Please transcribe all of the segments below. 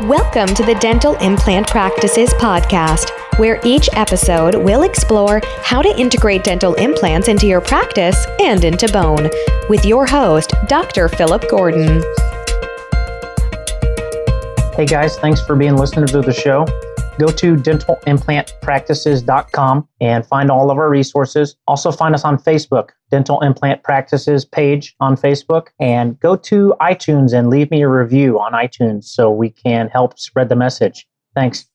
Welcome to the Dental Implant Practices podcast, where each episode will explore how to integrate dental implants into your practice and into bone, with your host, Dr. Philip Gordon. Hey guys, thanks for being listeners to the show. Go to dentalimplantpractices.com and find all of our resources. Also find us on Facebook, Dental Implant Practices page on Facebook, and go to iTunes and leave me a review on iTunes so we can help spread the message. Thanks.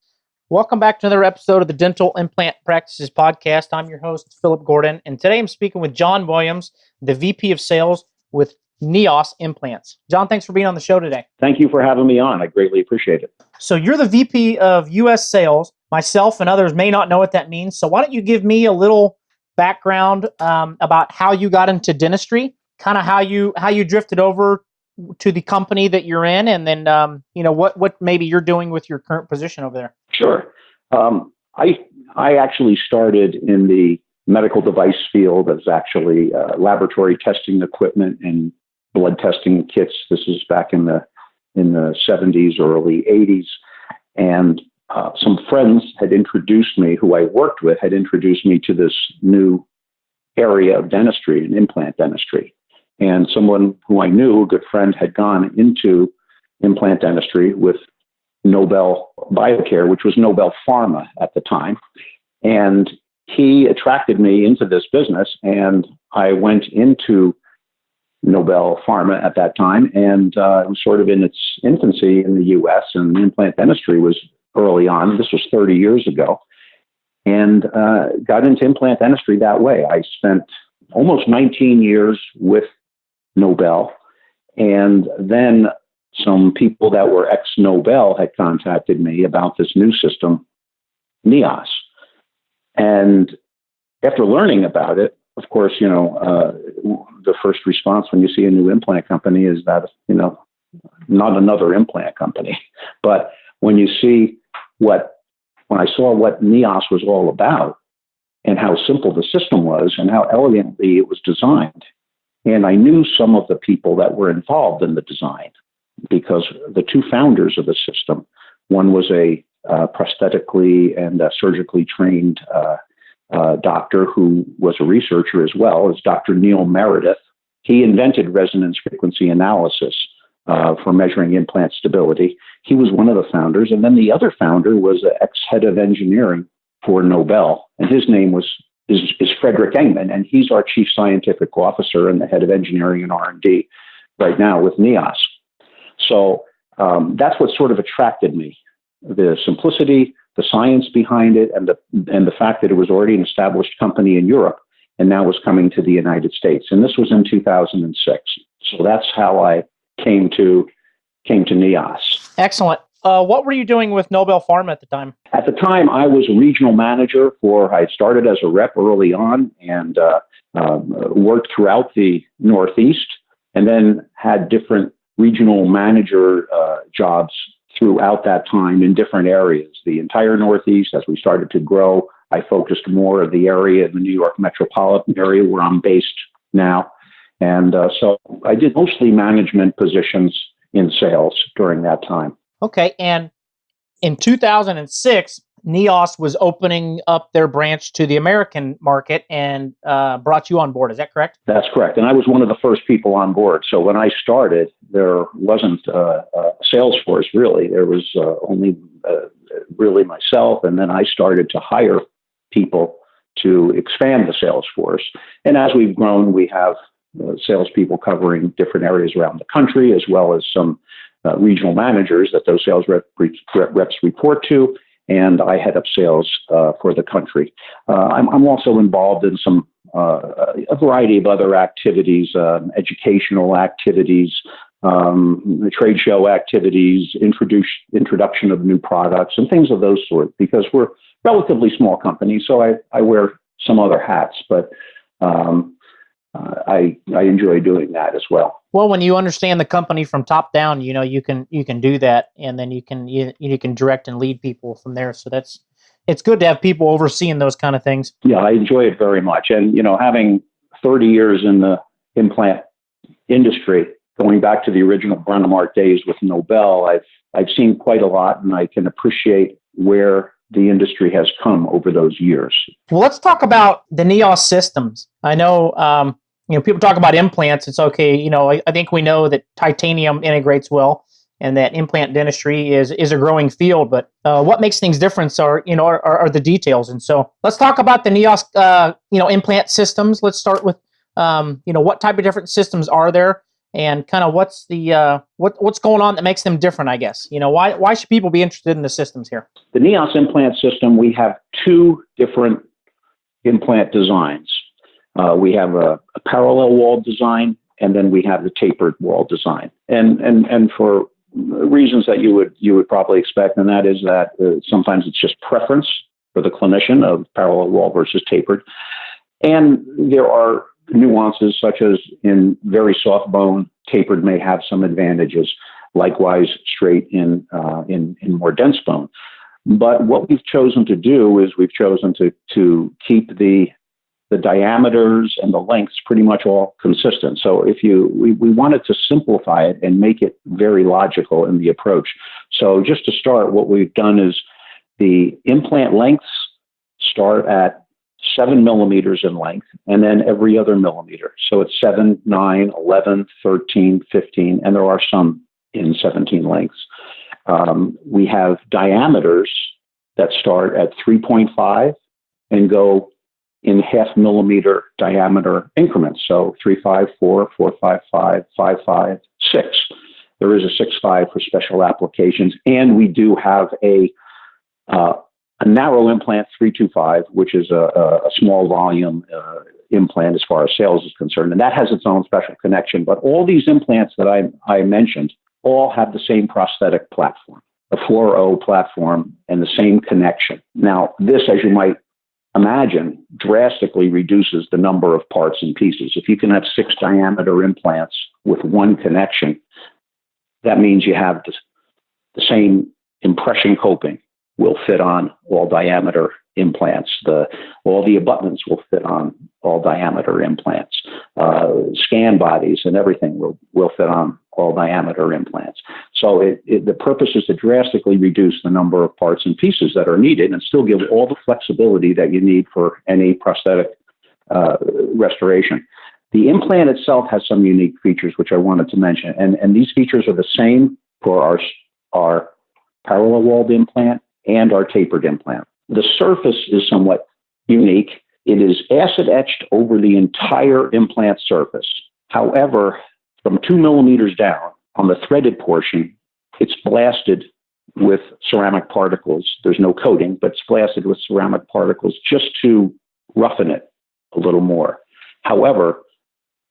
Welcome back to another episode of the Dental Implant Practices podcast. I'm your host, Philip Gordon, and today I'm speaking with John Williams, the VP of Sales with Neoss Implants. John, thanks for being on the show today. Thank you for having me on. I greatly appreciate it. So you're the VP of U.S. Sales. Myself and others may not know what that means. So why don't you give me a little background about how you got into dentistry, kind of how you drifted over to the company that you're in, and then what maybe you're doing with your current position over there. Sure. I actually started in the medical device field as actually laboratory testing equipment and blood testing kits. This is back in the 70s, early 80s. And some friends had introduced me, who I worked with, had introduced me to this new area of dentistry, and implant dentistry. And someone who I knew, a good friend, had gone into implant dentistry with Nobel Biocare, which was Nobel Pharma at the time. And he attracted me into this business, and I went into Nobel Pharma at that time, and it was sort of in its infancy in the U.S., and implant dentistry was early on. This was 30 years ago, and got into implant dentistry that way. I spent almost 19 years with Nobel, and then some people that were ex-Nobel had contacted me about this new system, Neoss. And after learning about it, of course, the first response when you see a new implant company is that, not another implant company. But when I saw what Neoss was all about and how simple the system was and how elegantly it was designed, and I knew some of the people that were involved in the design, because the two founders of the system, one was a prosthetically and surgically trained doctor who was a researcher as well, as Dr. Neil Meredith. He invented resonance frequency analysis for measuring implant stability. He was one of the founders. And then the other founder was the ex-head of engineering for Nobel. And his name is Frederick Engman. And he's our chief scientific officer and the head of engineering and R&D right now with Neoss. So that's what sort of attracted me. The simplicity, the science behind it, and the fact that it was already an established company in Europe and now was coming to the United States. And this was in 2006. So that's how I came to Neoss. Excellent. What were you doing with Nobel Pharma at the time? At the time, I was a regional manager I started as a rep early on and worked throughout the Northeast, and then had different regional manager jobs throughout that time in different areas. The entire Northeast, as we started to grow, I focused more of the area, the New York metropolitan area where I'm based now. And so I did mostly management positions in sales during that time. Okay. And in 2006, Neoss was opening up their branch to the American market and brought you on board. Is that correct? That's correct. And I was one of the first people on board. So when I started, there wasn't a sales force, really. There was only really myself. And then I started to hire people to expand the sales force. And as we've grown, we have salespeople covering different areas around the country, as well as some regional managers that those sales reps report to. And I head up sales for the country. I'm also involved in a variety of other activities, educational activities, trade show activities, introduction of new products, and things of those sorts, because we're a relatively small company. So I wear some other hats, but I enjoy doing that as well. Well, when you understand the company from top down, you can do that, and then you can direct and lead people from there. So it's good to have people overseeing those kind of things. Yeah, I enjoy it very much. And having 30 years in the implant industry, going back to the original Brennemark days with Nobel, I've I've seen quite a lot, and I can appreciate where the industry has come over those years. Well, let's talk about the Neoss systems. I know, people talk about implants. It's okay. I think we know that titanium integrates well, and that implant dentistry is a growing field. But what makes things different are the details. And so let's talk about the Neoss, implant systems. Let's start with, what type of different systems are there, and kind of what's the what's going on that makes them different, I guess. Why should people be interested in the systems here? The Neoss Implant System, we have two different implant designs. We have a parallel wall design, and then we have the tapered wall design. And for reasons that you would probably expect, and that is that sometimes it's just preference for the clinician of parallel wall versus tapered. And there are nuances such as in very soft bone, tapered may have some advantages. Likewise, straight in more dense bone. But what we've chosen to do is we've chosen to keep the diameters and the lengths pretty much all consistent. So we wanted to simplify it and make it very logical in the approach. So just to start, what we've done is the implant lengths start at 7 millimeters in length, and then every other millimeter. So it's 7, 9, 11, 13, 15, and there are some in 17 lengths. We have diameters that start at 3.5 and go in 0.5 millimeter diameter increments. So 3.5, 4, 4.55, 5.5, 6. There is a 6.5 for special applications, and we do have a narrow implant 3.25, which is a small volume implant as far as sales is concerned, and that has its own special connection. But all these implants that I mentioned all have the same prosthetic platform, the 4.0 platform, and the same connection. Now, this, as you might imagine, drastically reduces the number of parts and pieces. If you can have 6 diameter implants with one connection, that means you have the same impression coping will fit on all diameter implants. All the abutments will fit on all diameter implants. Scan bodies and everything will fit on all diameter implants. So the purpose is to drastically reduce the number of parts and pieces that are needed and still give all the flexibility that you need for any prosthetic restoration. The implant itself has some unique features which I wanted to mention, and these features are the same for our parallel walled implant and our tapered implant. The surface is somewhat unique. It is acid etched over the entire implant surface. However, from 2 millimeters down on the threaded portion, it's blasted with ceramic particles. There's no coating, but it's blasted with ceramic particles just to roughen it a little more. However,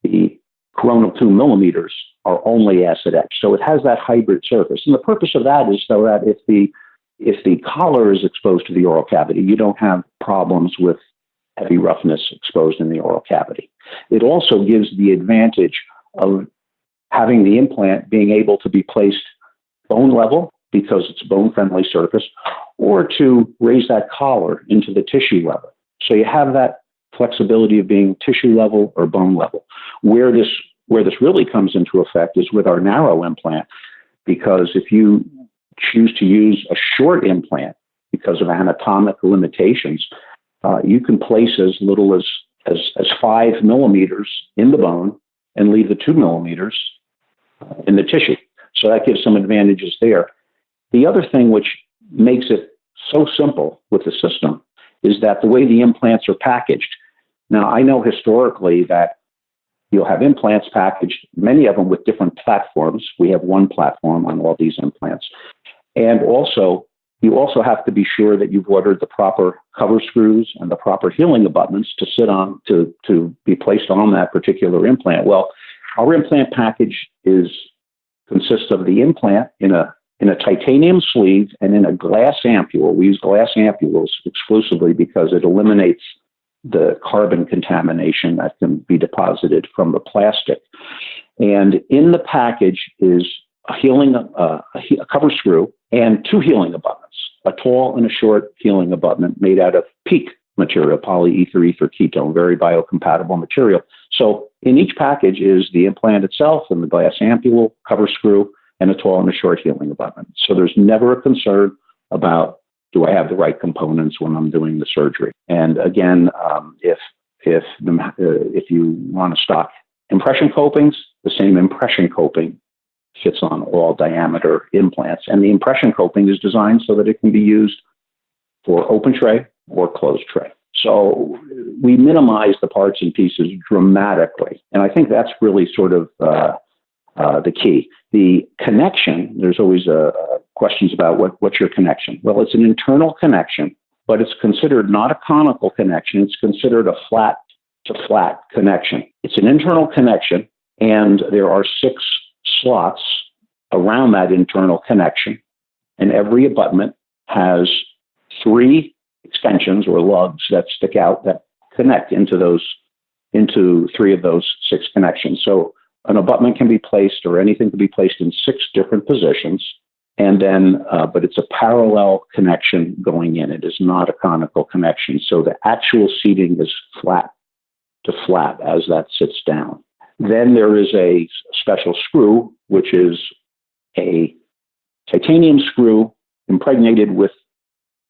the coronal 2 millimeters are only acid etched. So it has that hybrid surface. And the purpose of that is so that if the collar is exposed to the oral cavity, you don't have problems with heavy roughness exposed in the oral cavity. It also gives the advantage of having the implant being able to be placed bone level because it's a bone-friendly surface, or to raise that collar into the tissue level. So you have that flexibility of being tissue level or bone level. Where this really comes into effect is with our narrow implant, because if you choose to use a short implant because of anatomic limitations, you can place as little as 5 millimeters in the bone and leave the 2 millimeters in the tissue. So that gives some advantages there. The other thing which makes it so simple with the system is that the way the implants are packaged. Now, I know historically that you'll have implants packaged, many of them with different platforms. We have one platform on all these implants. And also, you also have to be sure that you've ordered the proper cover screws and the proper healing abutments to sit on, to be placed on that particular implant. Well, our implant package consists of the implant in a titanium sleeve and in a glass ampule. We use glass ampules exclusively because it eliminates the carbon contamination that can be deposited from the plastic. And in the package is a cover screw and 2 healing abutments, a tall and a short healing abutment made out of PEEK material, polyether ether ketone, very biocompatible material. So in each package is the implant itself and the glass ampule, cover screw, and a tall and a short healing abutment. So there's never a concern about, do I have the right components when I'm doing the surgery? And again, if you want to stock impression copings, the same impression coping fits on all diameter implants. And the impression coping is designed so that it can be used for open tray or closed tray. So we minimize the parts and pieces dramatically. And I think that's really sort of the key. The connection, there's always questions about what's your connection. Well, it's an internal connection, but it's considered not a conical connection. It's considered a flat to flat connection. It's an internal connection, and there are 6 slots around that internal connection. And every abutment has 3 extensions or lugs that stick out that connect into 3 of those 6 connections. So an abutment can be placed, or anything can be placed, in 6 different positions. And then, but it's a parallel connection going in. It is not a conical connection. So the actual seating is flat to flat as that sits down. Then there is a special screw, which is a titanium screw impregnated with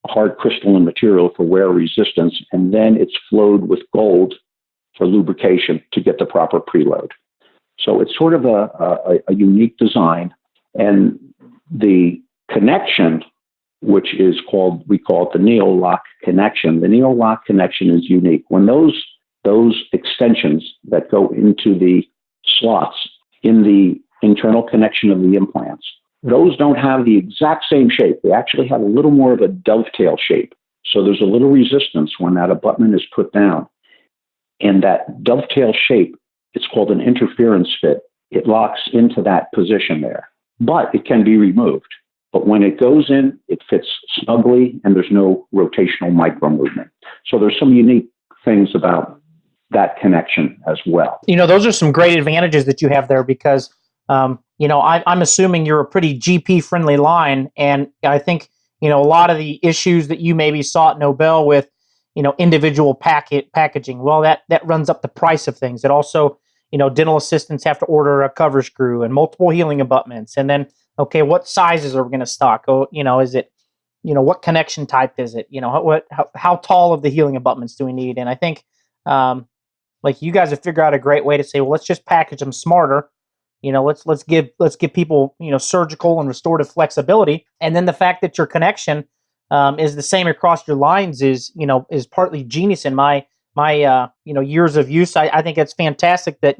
hard crystalline material for wear resistance, and then it's flowed with gold for lubrication to get the proper preload. So it's sort of a unique design. And the connection, which is called, we call it the Neo-Lock connection. The Neo-Lock connection is unique. When those extensions that go into the slots in the internal connection of the implants, those don't have the exact same shape. They actually have a little more of a dovetail shape. So there's a little resistance when that abutment is put down. And that dovetail shape, it's called an interference fit. It locks into that position there, but it can be removed. But when it goes in, it fits snugly, and there's no rotational micro movement. So there's some unique things about that connection as well. Those are some great advantages that you have there, because I'm assuming you're a pretty GP-friendly line, and I think, a lot of the issues that you maybe saw at Nobel with, individual packaging, well, that runs up the price of things. It also, dental assistants have to order a cover screw and multiple healing abutments, and then, okay, what sizes are we going to stock? Oh, is it, what connection type is it? How tall of the healing abutments do we need? And I think, like, you guys have figured out a great way to say, well, let's just package them smarter. Let's give people, surgical and restorative flexibility. And then the fact that your connection is the same across your lines is partly genius in my years of use. I think it's fantastic that,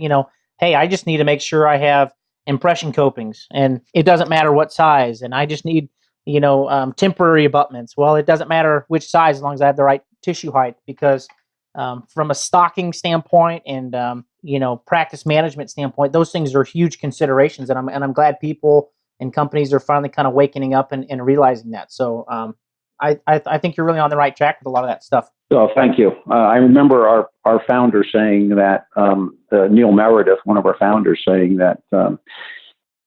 hey, I just need to make sure I have impression copings, and it doesn't matter what size, and I just need, temporary abutments. Well, it doesn't matter which size as long as I have the right tissue height, because from a stocking standpoint and practice management standpoint, those things are huge considerations, and I'm glad people and companies are finally kind of waking up and realizing that. So I think you're really on the right track with a lot of that stuff. Oh, thank you. I remember our founder saying that, Neil Meredith, one of our founders, saying that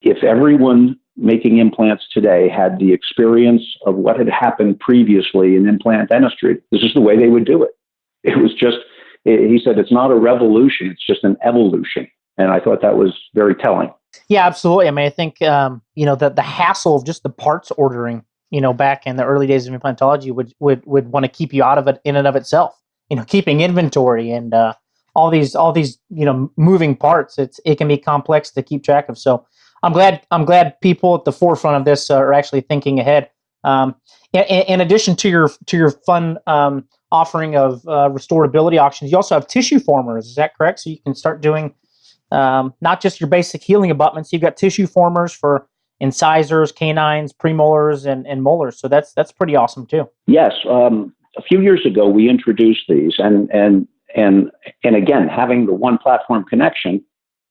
if everyone making implants today had the experience of what had happened previously in implant dentistry, this is the way they would do it. It was just, he said, it's not a revolution, it's just an evolution. And I thought that was very telling. Yeah, absolutely. I mean, I think, the hassle of just the parts ordering, back in the early days of implantology would want to keep you out of it in and of itself. Keeping inventory and all these moving parts, it can be complex to keep track of. So I'm glad people at the forefront of this are actually thinking ahead. In addition to your fun offering of restorability auctions, you also have tissue formers. Is that correct? So you can start doing not just your basic healing abutments. You've got tissue formers for incisors, canines, premolars, and molars. So that's pretty awesome too. Yes, a few years ago we introduced these, and again, having the one platform connection,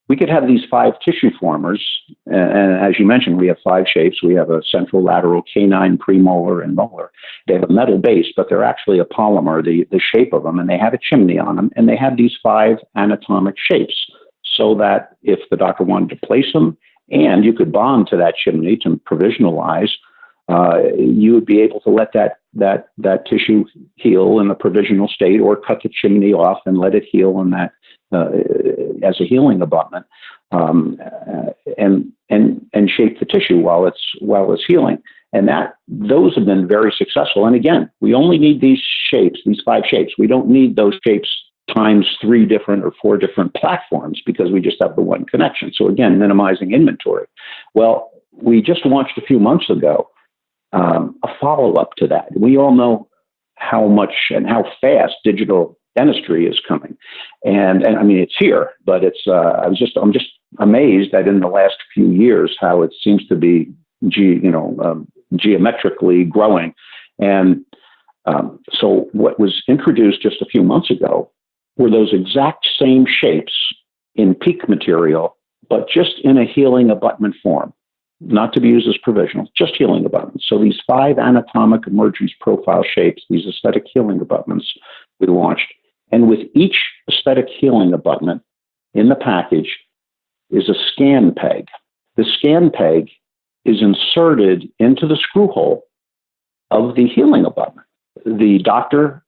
we could have these 5 tissue formers, and as you mentioned, we have 5 shapes. We have a central, lateral, canine, premolar, and molar. They have a metal base, but they're actually a polymer, the shape of them, and they have a chimney on them, and they have these 5 anatomic shapes, so that if the doctor wanted to place them, and you could bond to that chimney to provisionalize, you would be able to let that tissue heal in a provisional state, or cut the chimney off and let it heal in that as a healing abutment, and shape the tissue while it's healing. And those have been very successful. And again, we only need these shapes, these 5 shapes. We don't need those shapes times 3 different or 4 different platforms, because we just have the one connection. So again, minimizing inventory. Well, we just launched a few months ago a follow-up to that. We all know how much and how fast digital dentistry is coming, and I mean, it's here, but I'm just amazed that in the last few years how it seems to be geometrically growing. And so what was introduced just a few months ago were those exact same shapes in PEEK material, but just in a healing abutment form, not to be used as provisional, just healing abutments. So these 5 anatomic emergence profile shapes, these aesthetic healing abutments, we launched. And with each aesthetic healing abutment in the package is a scan peg. The scan peg is inserted into the screw hole of the healing abutment. The doctor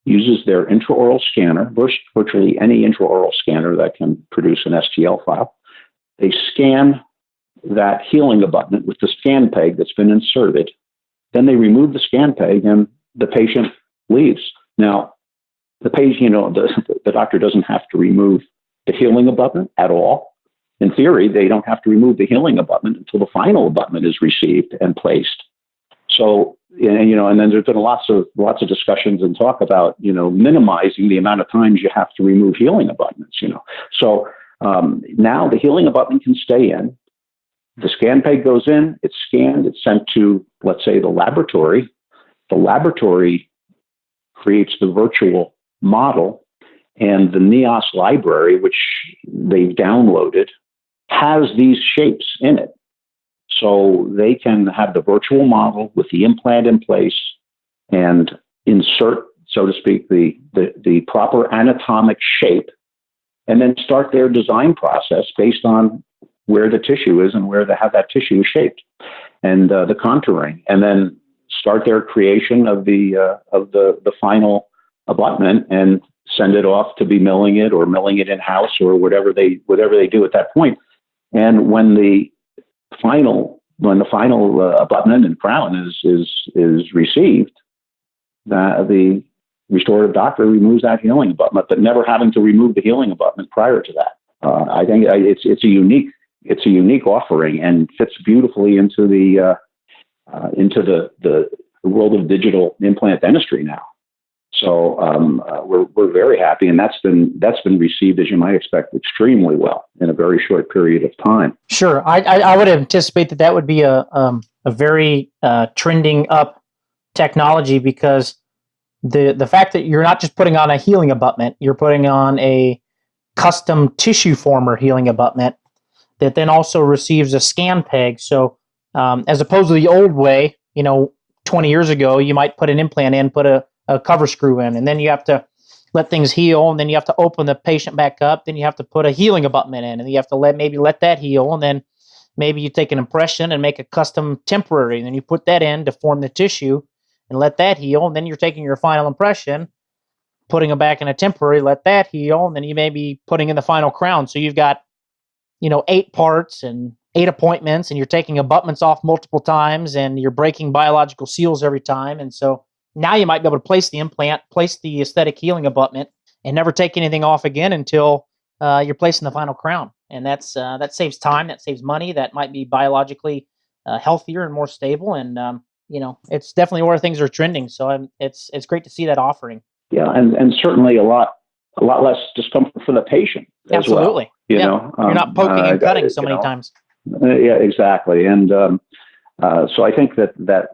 uses their intraoral scanner, virtually any intraoral scanner that can produce an STL file. They scan that healing abutment with the scan peg that's been inserted. Then they remove the scan peg and the patient leaves. Now, the patient, the doctor doesn't have to remove the healing abutment at all. In theory, they don't have to remove the healing abutment until the final abutment is received and placed. So, and then there's been lots of discussions and talk about, minimizing the amount of times you have to remove healing abutments, So now the healing abutment can stay in. The scan peg goes in, it's scanned, it's sent to, let's say, the laboratory. The laboratory creates the virtual model, and the Neoss library, which they've downloaded, has these shapes in it. So they can have the virtual model with the implant in place and insert, so to speak, the proper anatomic shape, and then start their design process based on where the tissue is and how that tissue is shaped, and the contouring, and then start their creation of the final abutment and send it off to be milling it in-house or whatever they do at that point. And when the final abutment and crown is received, the restorative doctor removes that healing abutment, but never having to remove the healing abutment prior to that. I think it's a unique offering and fits beautifully into the world of digital implant dentistry now. So we're very happy, and that's been received, as you might expect, extremely well in a very short period of time. Sure, I would anticipate that would be a very trending up technology, because the fact that you're not just putting on a healing abutment, you're putting on a custom tissue former healing abutment that then also receives a scan peg. So as opposed to the old way, 20 years ago, you might put an implant in, put a cover screw in, and then you have to let things heal, and then you have to open the patient back up, then you have to put a healing abutment in, and then you have to let that heal, and then maybe you take an impression and make a custom temporary, and then you put that in to form the tissue and let that heal, and then you're taking your final impression, putting it back in a temporary, let that heal, and then you may be putting in the final crown. So you've got 8 parts and 8 appointments, and you're taking abutments off multiple times, and you're breaking biological seals every time. And so now you might be able to place the implant, place the aesthetic healing abutment, and never take anything off again until you're placing the final crown. And that saves time, that saves money, that might be biologically healthier and more stable. And it's definitely where things are trending. So it's great to see that offering. Yeah, and certainly a lot less discomfort for the patient. Absolutely. As well, you're not poking and cutting so many times. Yeah, exactly. And so I think that's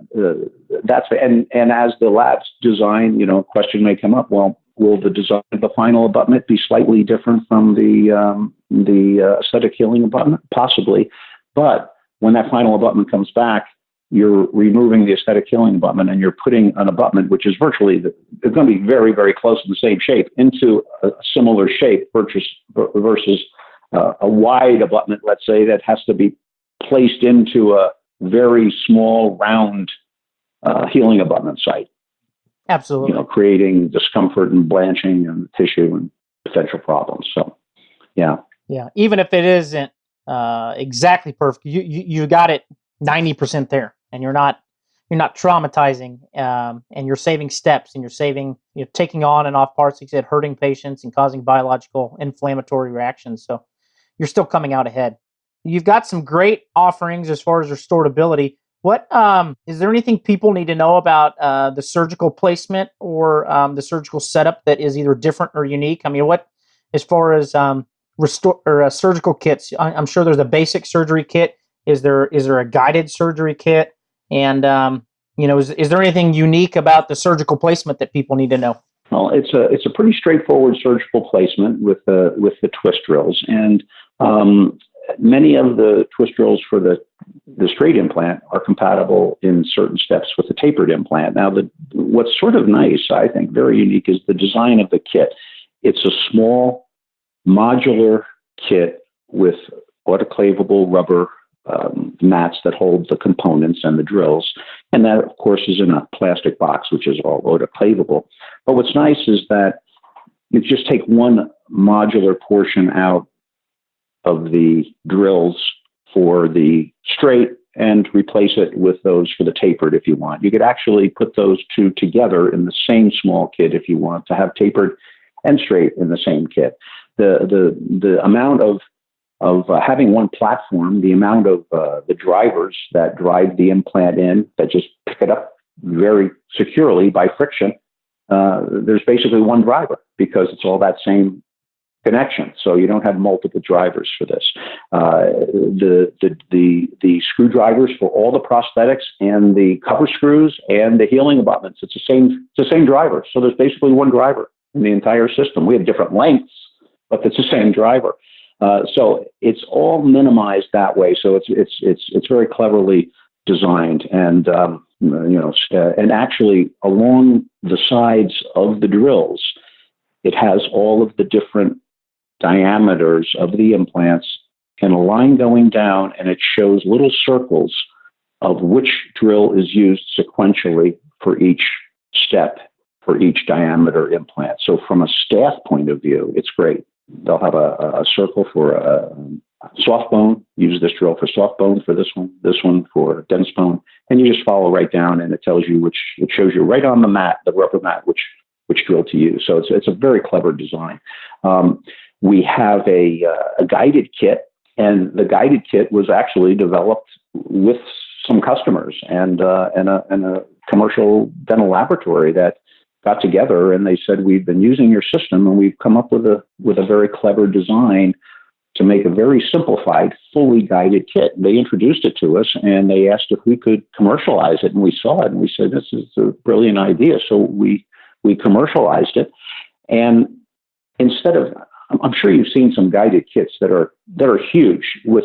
and as the lab's design, question may come up. Well, will the design of the final abutment be slightly different from the aesthetic healing abutment? Possibly, but when that final abutment comes back, you're removing the aesthetic healing abutment and you're putting an abutment which is virtually it's going to be very, very close to the same shape into a similar shape versus a wide abutment, let's say, that has to be placed into a very small, round healing abutment site. Absolutely. Creating discomfort and blanching and tissue and potential problems. So Yeah. Yeah. Even if it isn't exactly perfect, you got it 90% there, and you're not traumatizing, and you're saving steps, and you're taking on and off parts, like you said, hurting patients and causing biological inflammatory reactions. So you're still coming out ahead. You've got some great offerings as far as restorability. What is there anything people need to know about the surgical placement or the surgical setup that is either different or unique? I mean, what as far as surgical kits? I'm sure there's a basic surgery kit. Is there a guided surgery kit? And is there anything unique about the surgical placement that people need to know? Well, it's a pretty straightforward surgical placement with the twist drills, and many of the twist drills for the straight implant are compatible in certain steps with the tapered implant. Now, what's sort of nice, I think, very unique, is the design of the kit. It's a small modular kit with autoclavable rubber mats that hold the components and the drills. And that, of course, is in a plastic box, which is all autoclavable. But what's nice is that you just take one modular portion out of the drills for the straight and replace it with those for the tapered if you want. You could actually put those two together in the same small kit if you want to have tapered and straight in the same kit. The amount of having one platform, the amount of the drivers that drive the implant in, that just pick it up very securely by friction, there's basically one driver because it's all that same connection. So you don't have multiple drivers for this. The screwdrivers for all the prosthetics and the cover screws and the healing abutments, it's the same driver. So there's basically one driver in the entire system. We have different lengths, but it's the same driver. So it's all minimized that way. So it's very cleverly designed, and and actually along the sides of the drills, it has all of the different diameters of the implants and a line going down, and it shows little circles of which drill is used sequentially for each step, for each diameter implant. So from a staff point of view, it's great. They'll have a circle for a soft bone. Use this drill for soft bone for this one for dense bone, and you just follow right down, and it tells you it shows you right on the mat, the rubber mat, which drill to use. So it's a very clever design. We have a guided kit, and the guided kit was actually developed with some customers and a commercial dental laboratory that got together, and they said, we've been using your system, and we've come up with a very clever design to make a very simplified, fully guided kit. They introduced it to us, and they asked if we could commercialize it, and we saw it, and we said, this is a brilliant idea. So we commercialized it, and instead of, I'm sure you've seen some guided kits that are huge with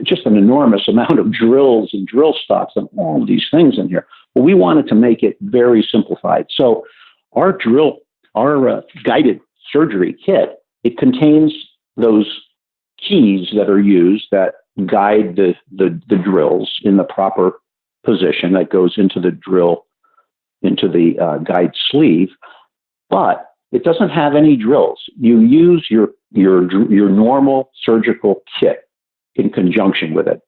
just an enormous amount of drills and drill stops and all of these things in here. Well, we wanted to make it very simplified. So our guided surgery kit, it contains those keys that are used that guide the drills in the proper position that goes into the drill, into the guide sleeve, but it doesn't have any drills. You use your normal surgical kit in conjunction with it.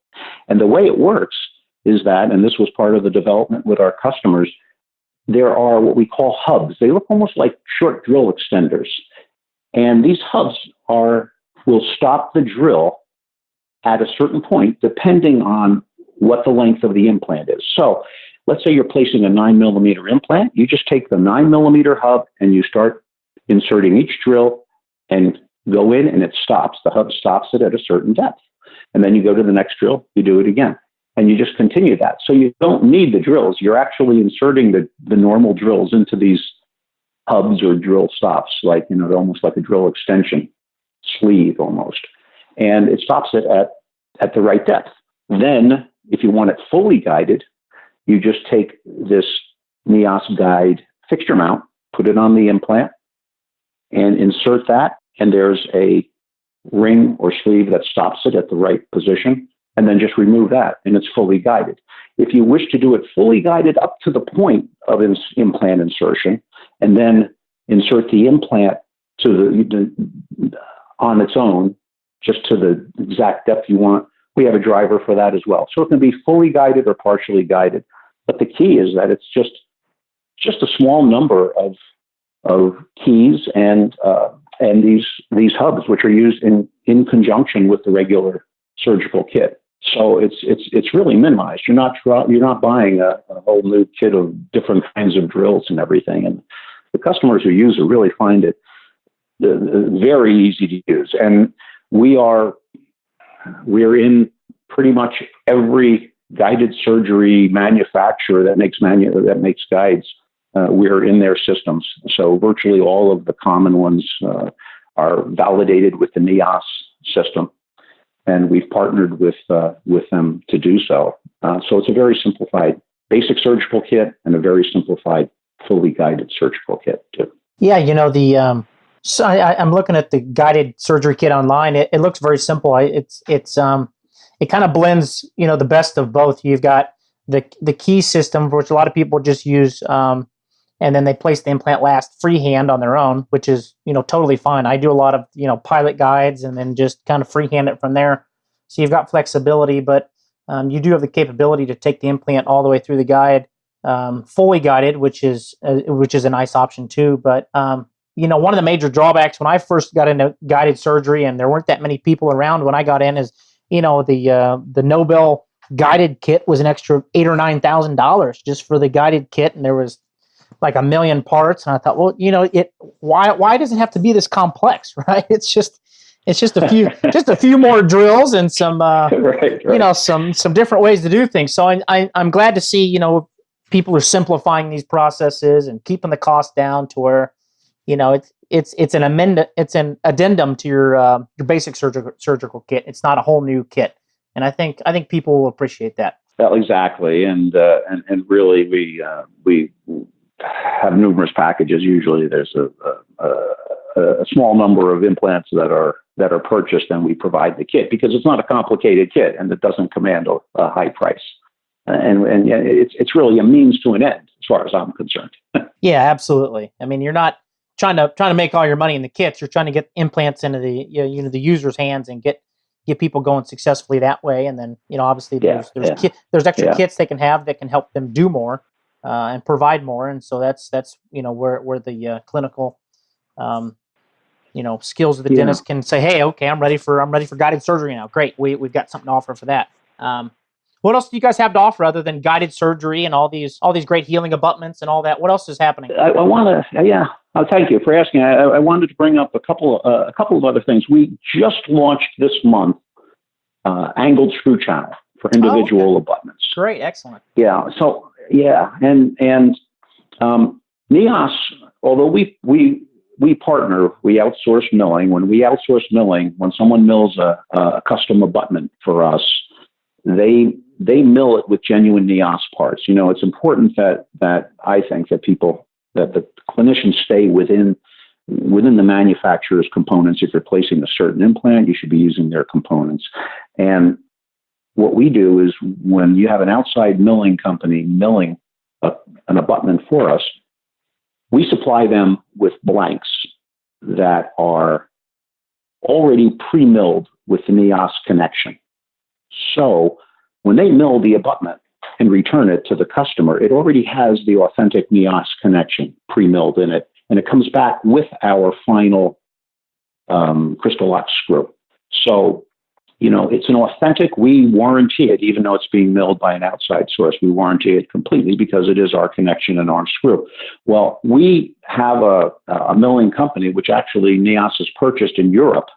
And the way it works is that, and this was part of the development with our customers, there are what we call hubs. They look almost like short drill extenders. And these hubs will stop the drill at a certain point, depending on what the length of the implant is. So let's say you're placing a 9mm implant. You just take the 9mm hub and you start inserting each drill and go in, and it stops. The hub stops it at a certain depth. And then you go to the next drill, you do it again. And you just continue that. So you don't need the drills. You're actually inserting the normal drills into these hubs or drill stops, like, they're almost like a drill extension sleeve almost. And it stops it at the right depth. Then, if you want it fully guided, you just take this Neoss Guide fixture mount, put it on the implant, and insert that. And there's a ring or sleeve that stops it at the right position, and then just remove that, and it's fully guided. If you wish to do it fully guided up to the point of implant insertion, and then insert the implant to on its own, just to the exact depth you want, we have a driver for that as well. So it can be fully guided or partially guided. But the key is that it's just a small number of keys and these hubs, which are used in conjunction with the regular surgical kit. So it's really minimized. You're not buying a whole new kit of different kinds of drills and everything. And the customers who use it really find it very easy to use. And we're in pretty much every guided surgery manufacturer that makes guides. We're in their systems. So virtually all of the common ones are validated with the Neoss system, and we've partnered with them to do so. So it's a very simplified basic surgical kit and a very simplified fully guided surgical kit too. Yeah, so I'm looking at the guided surgery kit online. It looks very simple. It kind of blends, the best of both. You've got the key system, which a lot of people just use, and then they place the implant last freehand on their own, which is, totally fine. I do a lot of, pilot guides and then just kind of freehand it from there. So you've got flexibility, but you do have the capability to take the implant all the way through the guide, fully guided, which is a nice option too. But one of the major drawbacks when I first got into guided surgery, and there weren't that many people around when I got in, is the Nobel guided kit was an extra $8,000 or $9,000 just for the guided kit, and there was like 1 million parts. And I thought, well, why does it have to be this complex, right? It's just a few more drills and some right. Some different ways to do things. So I'm glad to see people are simplifying these processes and keeping the cost down to where it's an addendum to your basic surgical kit. It's not a whole new kit, and I think people will appreciate that. Well, exactly, and really we have numerous packages. Usually, there's a small number of implants that are purchased, and we provide the kit because it's not a complicated kit and it doesn't command a high price. And it's really a means to an end, as far as I'm concerned. Yeah, absolutely. I mean, you're not trying to make all your money in the kits. You're trying to get implants into the the user's hands and get people going successfully that way. And then obviously there's extra kits they can have that can help them do more and provide more. And so that's where the clinical skills of the dentist can say, hey, okay, I'm ready for guided surgery now. Great, we've got something to offer for that. What else do you guys have to offer other than guided surgery and all these great healing abutments and all that? What else is happening? I want to, thank you for asking. I wanted to bring up a couple of other things. We just launched this month angled screw channel for individual abutments. Great, excellent. Yeah. So and Neoss, although we partner, we outsource milling. When we outsource milling, when someone mills a custom abutment for us, they mill it with genuine Neoss parts. It's important that I think that the clinicians stay within the manufacturer's components. If you're placing a certain implant, you should be using their components. And what we do is when you have an outside milling company milling an abutment for us, we supply them with blanks that are already pre-milled with the Neoss connection. So when they mill the abutment and return it to the customer, it already has the authentic Neoss connection pre-milled in it, and it comes back with our final crystal lock screw. So, it's an authentic, we warranty it, even though it's being milled by an outside source. We warranty it completely because it is our connection and our screw. Well, we have a milling company, which actually Neoss has purchased in Europe,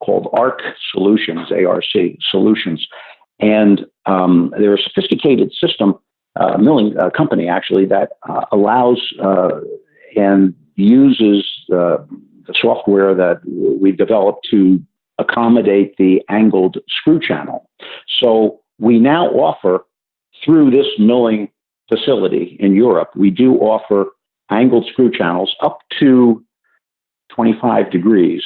called ARC Solutions, ARC Solutions. And they're a sophisticated system, milling company, actually, that allows and uses the software that we've developed to accommodate the angled screw channel. So we now offer, through this milling facility in Europe, we do offer angled screw channels up to 25 degrees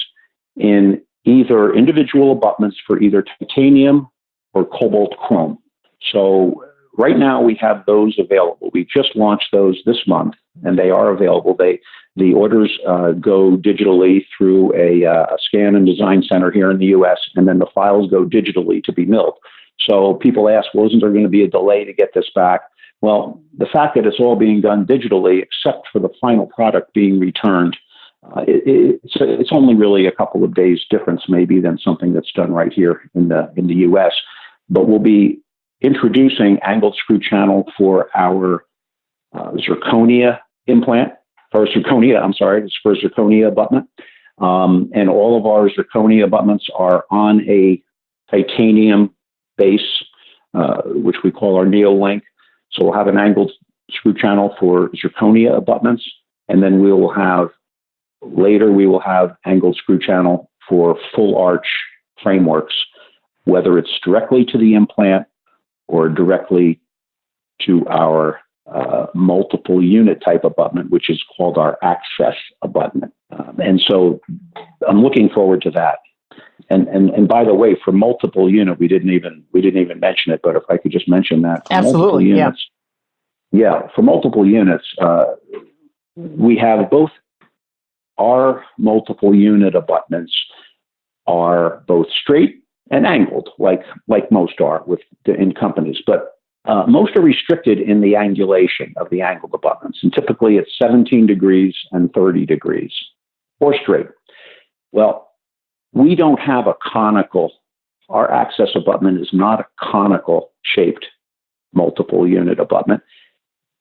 in either individual abutments for either titanium or cobalt chrome. So right now we have those available. We just launched those this month, and they are available. The orders go digitally through a scan and design center here in the U.S., and then the files go digitally to be milled. So people ask, well, isn't there going to be a delay to get this back? Well, the fact that it's all being done digitally, except for the final product being returned, it's only really a couple of days difference maybe than something that's done right here in the U.S. But we'll be introducing angled screw channel for our zirconia implant, for zirconia abutment. And all of our zirconia abutments are on a titanium base, which we call our NeoLink. So we'll have an angled screw channel for zirconia abutments, and then we will have angled screw channel for full arch frameworks, whether it's directly to the implant or directly to our multiple unit type abutment, which is called our access abutment. And so I'm looking forward to that. And by the way, for multiple unit, we didn't even mention it, but if I could just mention that. Absolutely, units, yeah. For multiple units, we have both our multiple unit abutments are both straight and angled, like most are in companies, but most are restricted in the angulation of the angled abutments, and typically it's 17 degrees and 30 degrees, or straight. Well, we don't have a conical. Our access abutment is not a conical shaped multiple unit abutment.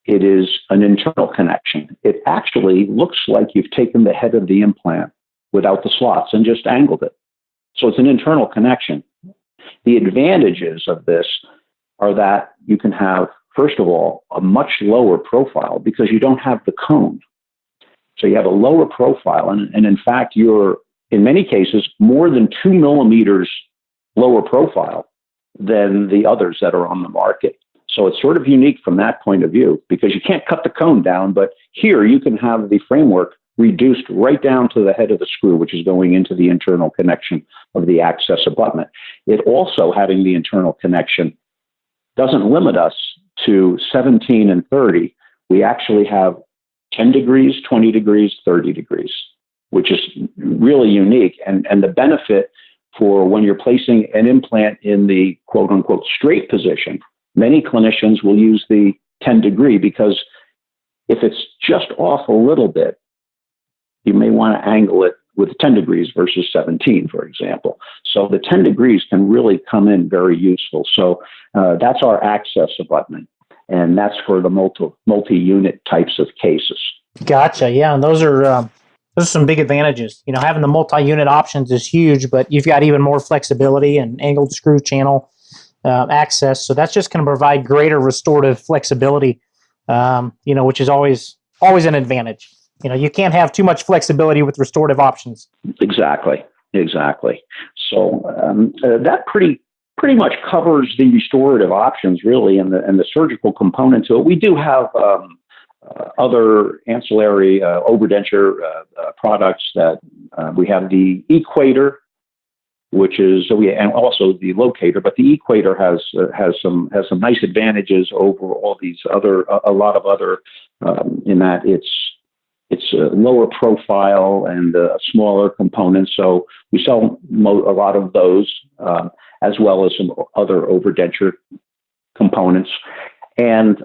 It is an internal connection. It actually looks like you've taken the head of the implant without the slots and just angled it. So it's an internal connection. The advantages of this are that you can have, first of all, a much lower profile because you don't have the cone. So you have a lower profile, and in fact, you're, in many cases, more than 2 millimeters lower profile than the others that are on the market. So it's sort of unique from that point of view because you can't cut the cone down, but here you can have the framework reduced right down to the head of the screw, which is going into the internal connection of the access abutment. It also, having the internal connection, doesn't limit us to 17 and 30. We actually have 10 degrees, 20 degrees, 30 degrees, which is really unique. And the benefit for when you're placing an implant in the quote unquote straight position, many clinicians will use the 10 degree because if it's just off a little bit, you may want to angle it with 10 degrees versus 17, for example. So the 10 degrees can really come in very useful. So that's our access abutment, and that's for the multi-unit types of cases. Gotcha. Yeah, and those are some big advantages. You know, having the multi-unit options is huge, but you've got even more flexibility and angled screw channel access. So that's just going to provide greater restorative flexibility, which is always an advantage. You know, you can't have too much flexibility with restorative options. Exactly. So that pretty much covers the restorative options, really, and the surgical component to it. We do have other ancillary overdenture products that we have the equator, which is and also the locator. But the equator has some nice advantages over all these a lot of other in that it's a lower profile and a smaller component. So we sell a lot of those, as well as some other overdenture components. And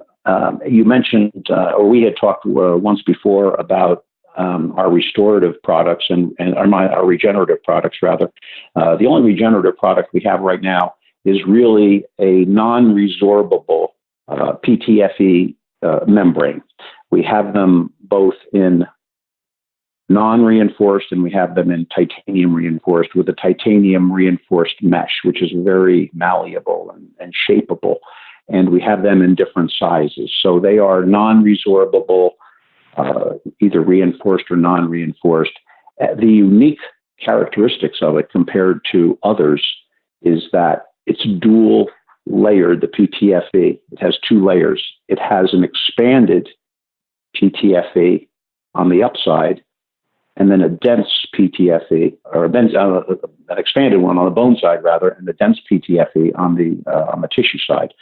you mentioned, or we had talked once before about our restorative products and our regenerative products, rather. The only regenerative product we have right now is really a non-resorbable PTFE membrane. We have them both in non-reinforced and we have them in titanium reinforced with a titanium reinforced mesh, which is very malleable and shapeable. And we have them in different sizes. So they are non-resorbable, either reinforced or non-reinforced. The unique characteristics of it compared to others is that it's dual layered, the PTFE. It has 2 layers. It has an expanded PTFE on the upside, and then a dense PTFE, or an expanded one on the bone side, rather, and the dense PTFE on the tissue side.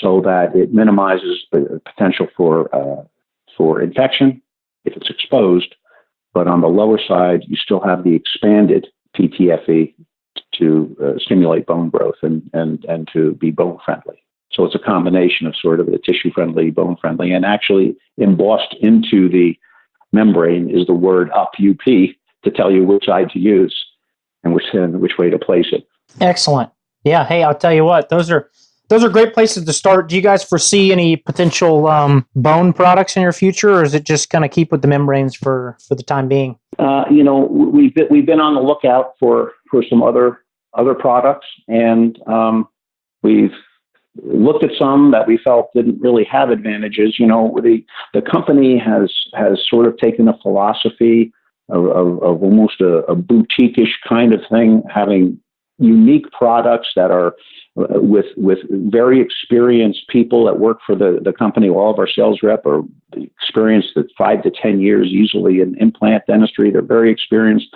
so that it minimizes the potential for infection if it's exposed. But on the lower side, you still have the expanded PTFE to stimulate bone growth and to be bone friendly. So it's a combination of sort of the tissue friendly, bone friendly, and actually embossed into the membrane is the word UP, UP, to tell you which side to use and which way to place it. Excellent. Yeah. Hey, I'll tell you what, those are great places to start. Do you guys foresee any potential bone products in your future, or is it just kind of keep with the membranes for the time being? We've been on the lookout for some other products, and we've looked at some that we felt didn't really have advantages. The company has sort of taken a philosophy of almost a boutique-ish kind of thing, having unique products that are with very experienced people that work for the company. All of our sales rep are experienced at 5 to 10 years, usually in implant dentistry. They're very experienced.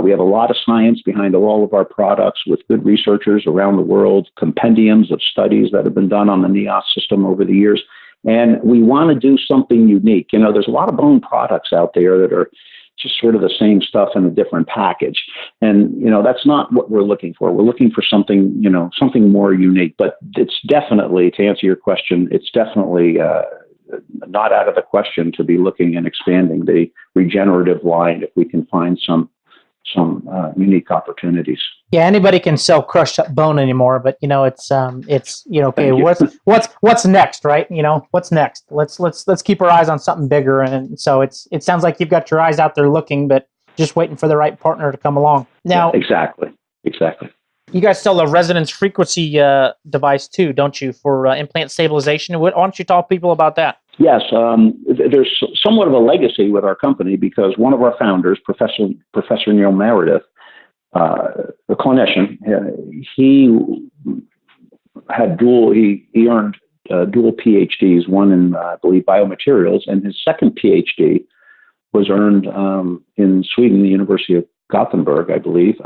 We have a lot of science behind all of our products with good researchers around the world, compendiums of studies that have been done on the Neoss system over the years. And we want to do something unique. There's a lot of bone products out there that are just sort of the same stuff in a different package. And, that's not what we're looking for. We're looking for something, something more unique. But it's definitely, to answer your question, it's definitely not out of the question to be looking and expanding the regenerative line if we can find some unique opportunities. Yeah, anybody can sell crushed up bone anymore, but it's okay. What's next, right? What's next? Let's keep our eyes on something bigger. And so it sounds like you've got your eyes out there looking, but just waiting for the right partner to come along. Now, yeah, exactly. You guys sell a resonance frequency device too, don't you, for implant stabilization? Why don't you talk to people about that? Yes, there's somewhat of a legacy with our company because one of our founders, Professor Neil Meredith, a clinician, he earned dual PhDs, one in, I believe, biomaterials, and his second PhD was earned in Sweden, the University of Gothenburg, I believe,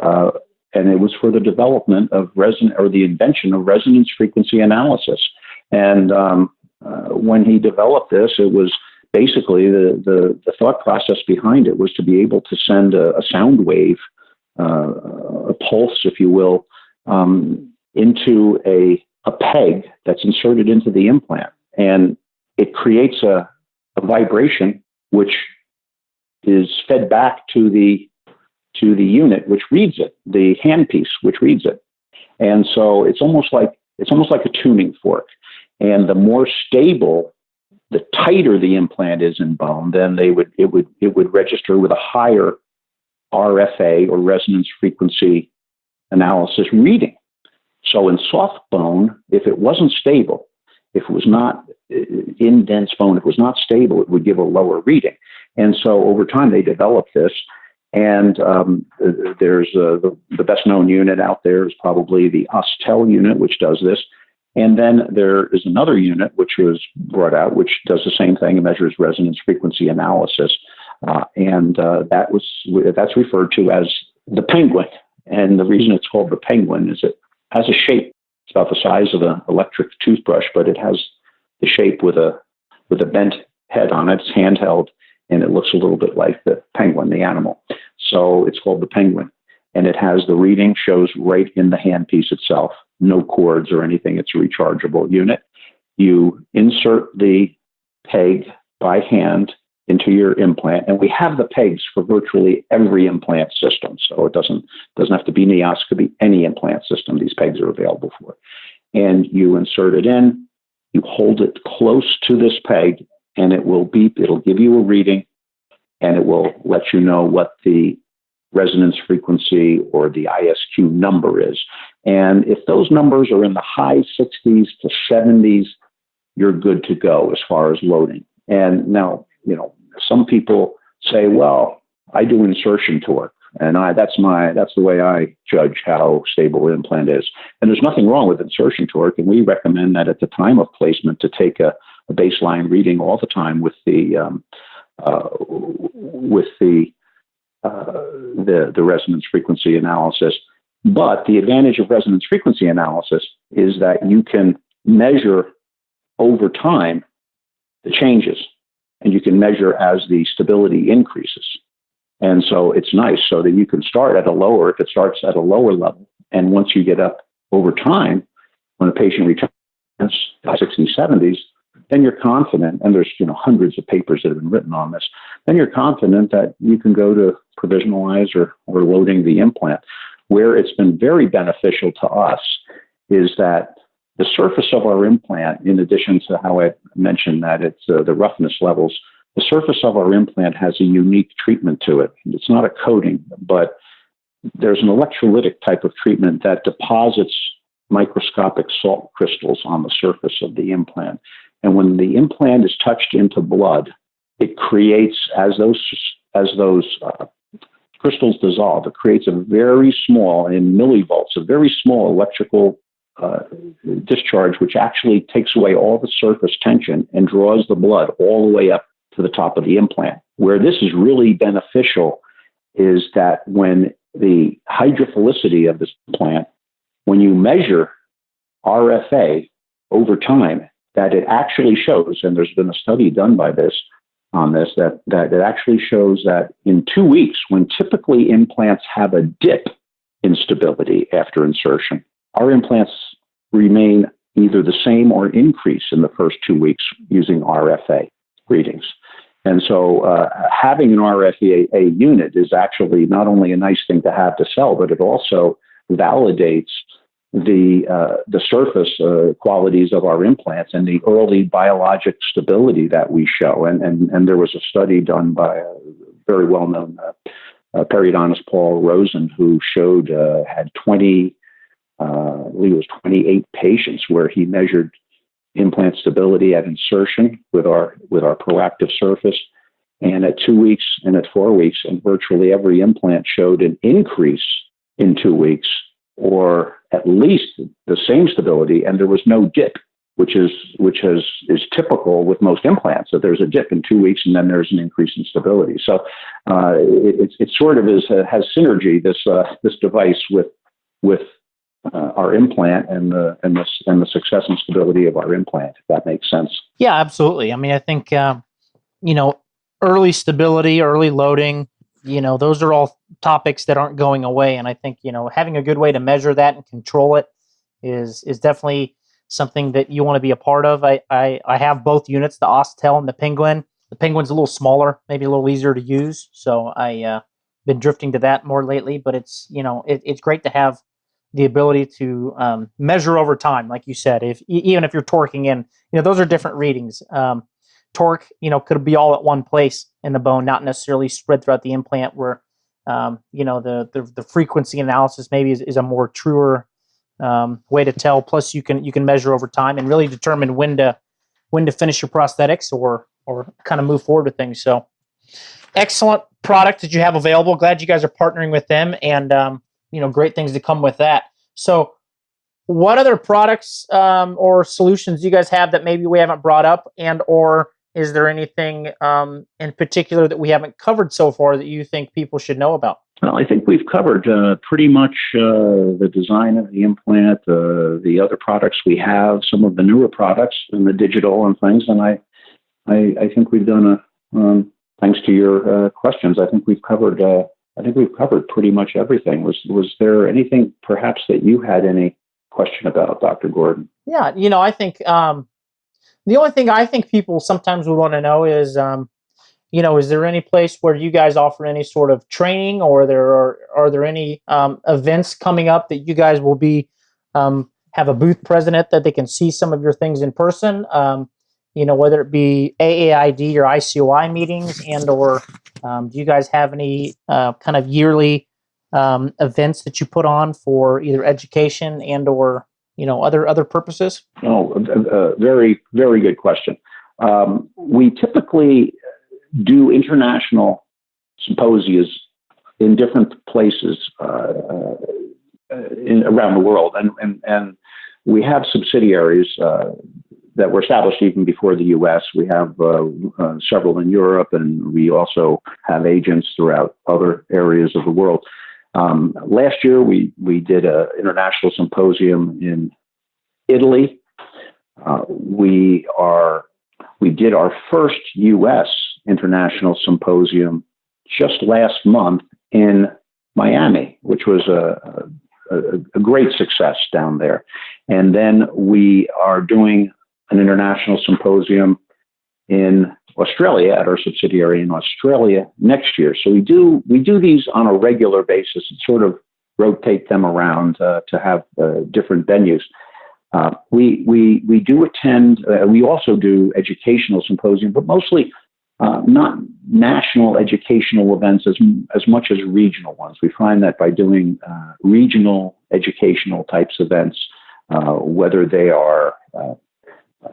and it was for the development of the invention of resonance frequency analysis. And when he developed this, it was basically the thought process behind it was to be able to send a sound wave, a pulse, if you will, into a peg that's inserted into the implant. And it creates a vibration which is fed back to the unit, which reads it, the handpiece, which reads it. And so it's almost like a tuning fork. And the more stable, the tighter the implant is in bone, then it would register with a higher RFA, or resonance frequency analysis reading. So in soft bone, if it wasn't stable, if it was not in dense bone, if it was not stable, it would give a lower reading. And so over time, they developed this. And there's the best known unit out there is probably the Ostel unit, which does this. And then there is another unit which was brought out, which does the same thing and measures resonance frequency analysis. That's referred to as the penguin. And the reason it's called the penguin is it has a shape. It's about the size of an electric toothbrush, but it has the shape with a bent head on it. It's handheld, and it looks a little bit like the penguin, the animal. So it's called the penguin. And it has the reading shows right in the handpiece itself. No cords or anything. It's a rechargeable unit. You insert the peg by hand into your implant, and we have the pegs for virtually every implant system. So it doesn't have to be Neoss, it could be any implant system. These pegs are available for. And you insert it in, you hold it close to this peg, and it will beep. It'll give you a reading, and it will let you know what the resonance frequency or the ISQ number is. And if those numbers are in the high 60s to 70s, you're good to go as far as loading. And now, some people say, well, I do insertion torque, and that's the way I judge how stable the implant is. And there's nothing wrong with insertion torque, and we recommend that at the time of placement to take a baseline reading all the time with the resonance frequency analysis. But the advantage of resonance frequency analysis is that you can measure over time the changes, and you can measure as the stability increases. And so it's nice so that you can start at a lower, if it starts at a lower level, and once you get up over time, when a patient returns to the 60s, 70s, then you're confident, and there's hundreds of papers that have been written on this, then you're confident that you can go to provisionalize or loading the implant. Where it's been very beneficial to us is that the surface of our implant, in addition to how I mentioned that it's the roughness levels, the surface of our implant has a unique treatment to it. It's not a coating, but there's an electrolytic type of treatment that deposits microscopic salt crystals on the surface of the implant. And when the implant is touched into blood, it creates, as those crystals dissolve, it creates a very small, in millivolts, a very small electrical discharge, which actually takes away all the surface tension and draws the blood all the way up to the top of the implant. Where this is really beneficial is that when the hydrophilicity of this implant, when you measure RFA over time, that it actually shows, and there's been a study done by this, that it actually shows that in 2 weeks, when typically implants have a dip in stability after insertion, our implants remain either the same or increase in the first 2 weeks using RFA readings. And so having an RFA unit is actually not only a nice thing to have to sell, but it also validates the surface qualities of our implants and the early biologic stability that we show. And there was a study done by a very well-known periodontist, Paul Rosen, who had 28 patients where he measured implant stability at insertion with our proactive surface, and at 2 weeks and at 4 weeks, and virtually every implant showed an increase in 2 weeks, or at least the same stability, and there was no dip, which is typical with most implants. So there's a dip in 2 weeks, and then there's an increase in stability. So it sort of has synergy, this device with our implant and the success and stability of our implant, if that makes sense. Yeah, absolutely. I mean, I think early stability, early loading, those are all topics that aren't going away. And I think, having a good way to measure that and control it is definitely something that you want to be a part of. I have both units, the Austel and the Penguin. The Penguin's a little smaller, maybe a little easier to use. So I been drifting to that more lately, but it's, it's great to have the ability to measure over time. Like you said, even if you're torquing in, those are different readings. Torque, could be all at one place in the bone, not necessarily spread throughout the implant, where, the frequency analysis maybe is a more truer way to tell. Plus you can measure over time and really determine when to finish your prosthetics or kind of move forward with things. So excellent product that you have available. Glad you guys are partnering with them, and, great things to come with that. So what other products or solutions do you guys have that maybe we haven't brought up, and or is there anything in particular that we haven't covered so far that you think people should know about? Well, I think we've covered pretty much the design of the implant, the other products we have, some of the newer products and the digital and things. And I think we've done thanks to your questions, I think we've covered pretty much everything. Was there anything perhaps that you had any question about, Dr. Gordon? Yeah, I think the only thing I think people sometimes would want to know is, is there any place where you guys offer any sort of training, or are there any events coming up that you guys will be have a booth present at, that they can see some of your things in person? Whether it be AAID or ICOI meetings, and or do you guys have any kind of yearly events that you put on for either education and or other purposes? Oh, very, very good question. We typically do international symposia in different places around the world, and we have subsidiaries that were established even before the U.S. We have several in Europe, and we also have agents throughout other areas of the world. Last year, we did an international symposium in Italy, We did our first U.S. international symposium just last month in Miami, which was a great success down there. And then we are doing an international symposium in Australia at our subsidiary in Australia next year. So we do these on a regular basis and sort of rotate them around to have different venues. We do attend. We also do educational symposium, but mostly not national educational events as much as regional ones. We find that by doing regional educational types events, whether they are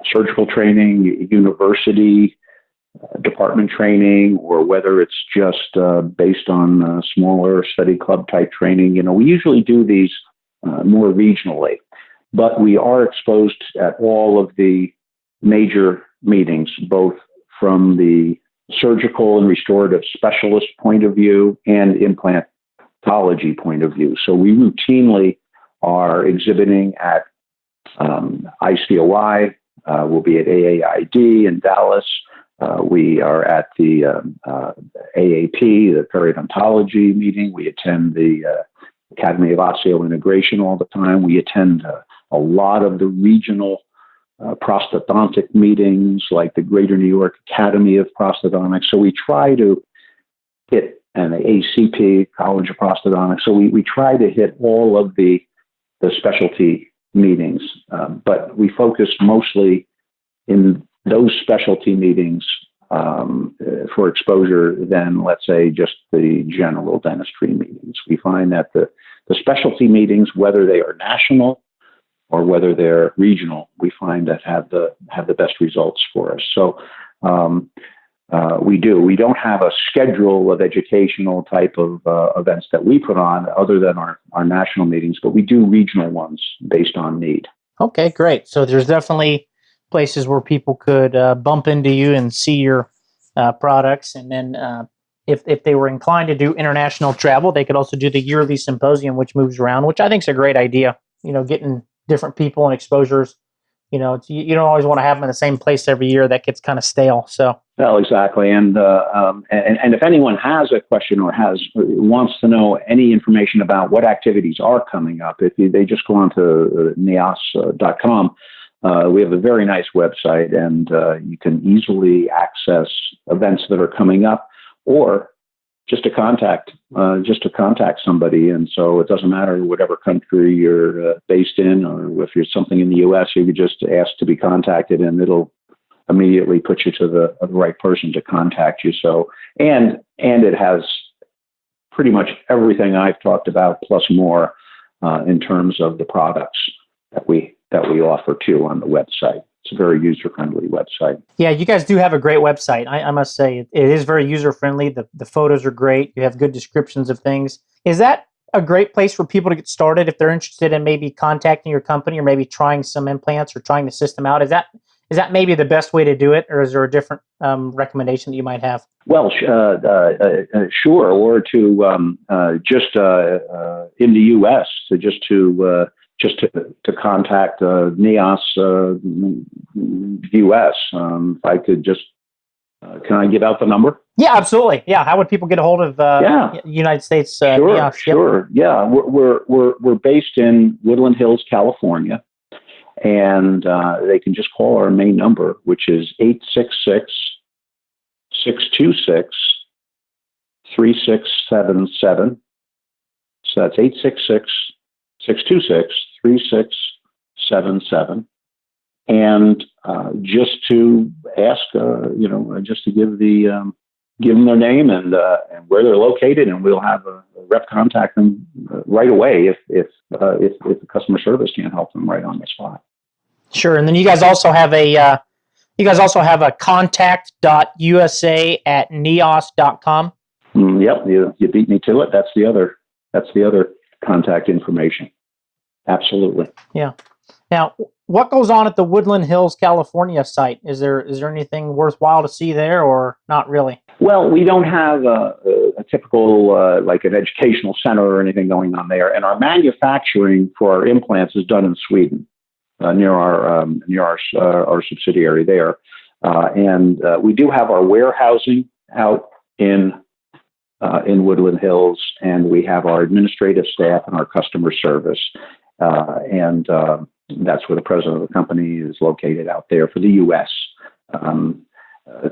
surgical training, university department training, or whether it's just based on smaller study club type training, we usually do these more regionally. But we are exposed at all of the major meetings, both from the surgical and restorative specialist point of view and implantology point of view. So we routinely are exhibiting at ICOI. We'll be at AAID in Dallas. We are at the AAP, the periodontology meeting. We attend the Academy of Osseointegration all the time. We attend a lot of the regional prosthodontic meetings, like the Greater New York Academy of Prosthodontics. So we try to hit, and the ACP, College of Prosthodontics. So we try to hit all of the specialty meetings, but we focus mostly in those specialty meetings for exposure than, let's say, just the general dentistry meetings. We find that the specialty meetings, whether they are national or whether they're regional, we find that have the best results for us. So we don't have a schedule of educational type of events that we put on other than our national meetings, but we do regional ones based on need. Okay, great. So there's definitely places where people could bump into you and see your products. And then if they were inclined to do international travel, they could also do the yearly symposium, which moves around, which I think is a great idea. Getting different people and exposures. You don't always want to have them in the same place every year. That gets kind of stale. So. Well, exactly. And if anyone has a question or wants to know any information about what activities are coming up, they just go on to neoss.com. We have a very nice website, and you can easily access events that are coming up, or just to contact somebody. And so it doesn't matter whatever country you're based in, or if you're something in the U.S., you could just ask to be contacted, and it'll immediately put you to the right person to contact you. So, and it has pretty much everything I've talked about plus more in terms of the products that we offer too on the website. It's a very user-friendly website. Yeah, you guys do have a great website. I must say it is very user-friendly. The photos are great. You have good descriptions of things. Is that a great place for people to get started if they're interested in maybe contacting your company or maybe trying some implants or trying the system out? Is that maybe the best way to do it, or is there a different recommendation that you might have? Well, sure. Or to just in the U.S. to contact Neoss US. If I could just, can I give out the number? Yeah, absolutely. Yeah, how would people get a hold of United States Neoss? Sure. Yeah, we're based in Woodland Hills, California, and they can just call our main number, which is 866-626-3677. So that's 866-626-3677. And just to ask, just to give them their name and where they're located, and we'll have a rep contact them right away if the customer service can't help them right on the spot. Sure. And then you guys also have a contact.usa@neoss.com. Yep, you beat me to it. That's the other contact information. Absolutely. Yeah. Now, what goes on at the Woodland Hills, California site? Is there anything worthwhile to see there, or not really? Well, we don't have a typical like an educational center or anything going on there, and our manufacturing for our implants is done in Sweden. near our subsidiary there. And we do have our warehousing out in Woodland Hills, and we have our administrative staff and our customer service. And that's where the president of the company is located out there for the U.S.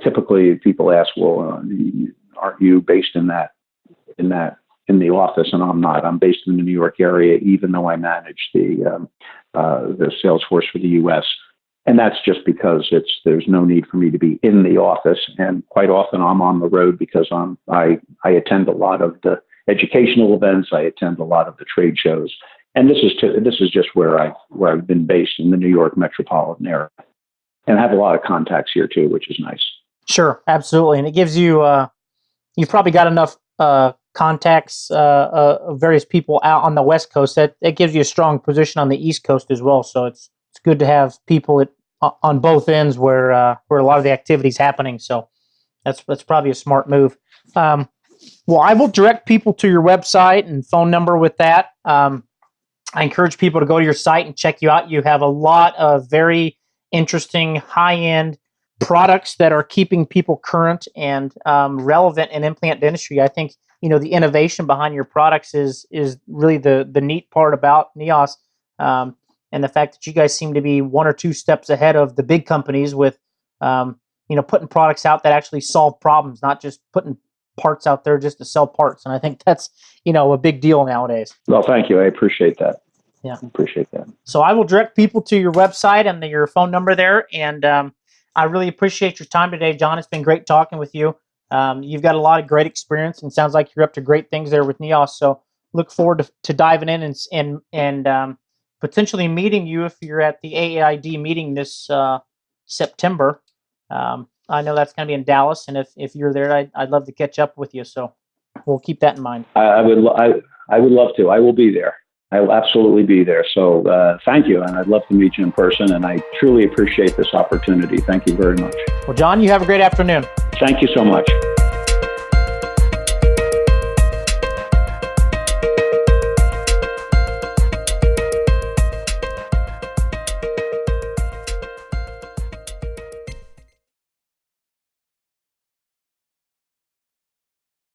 Typically, people ask, well, aren't you based in the office? And I'm not. I'm based in the New York area, even though I manage the sales force for the U.S. And that's just because there's no need for me to be in the office. And quite often I'm on the road because I attend a lot of the educational events. I attend a lot of the trade shows. And this is just where I've been based in the New York metropolitan area, and I have a lot of contacts here too, which is nice. Sure, absolutely, and it gives you you've probably got enough contacts of various people out on the West Coast that gives you a strong position on the East Coast as well. So it's good to have people on both ends where a lot of the activity is happening. So that's probably a smart move. Well, I will direct people to your website and phone number with that. I encourage people to go to your site and check you out. You have a lot of very interesting, high-end products that are keeping people current and relevant in implant dentistry. I think the innovation behind your products is really the neat part about Neoss, and the fact that you guys seem to be one or two steps ahead of the big companies with putting products out that actually solve problems, not just putting parts out there just to sell parts. And I think that's a big deal nowadays. Well, thank you. I appreciate that. Yeah, appreciate that. So I will direct people to your website and your phone number there. And I really appreciate your time today, John. It's been great talking with you. You've got a lot of great experience, and sounds like you're up to great things there with Neoss. So look forward to diving in and potentially meeting you if you're at the AAID meeting this September. I know that's going to be in Dallas, and if you're there, I'd love to catch up with you. So we'll keep that in mind. I would love to. I will be there. I will absolutely be there. So thank you. And I'd love to meet you in person. And I truly appreciate this opportunity. Thank you very much. Well, John, you have a great afternoon. Thank you so much.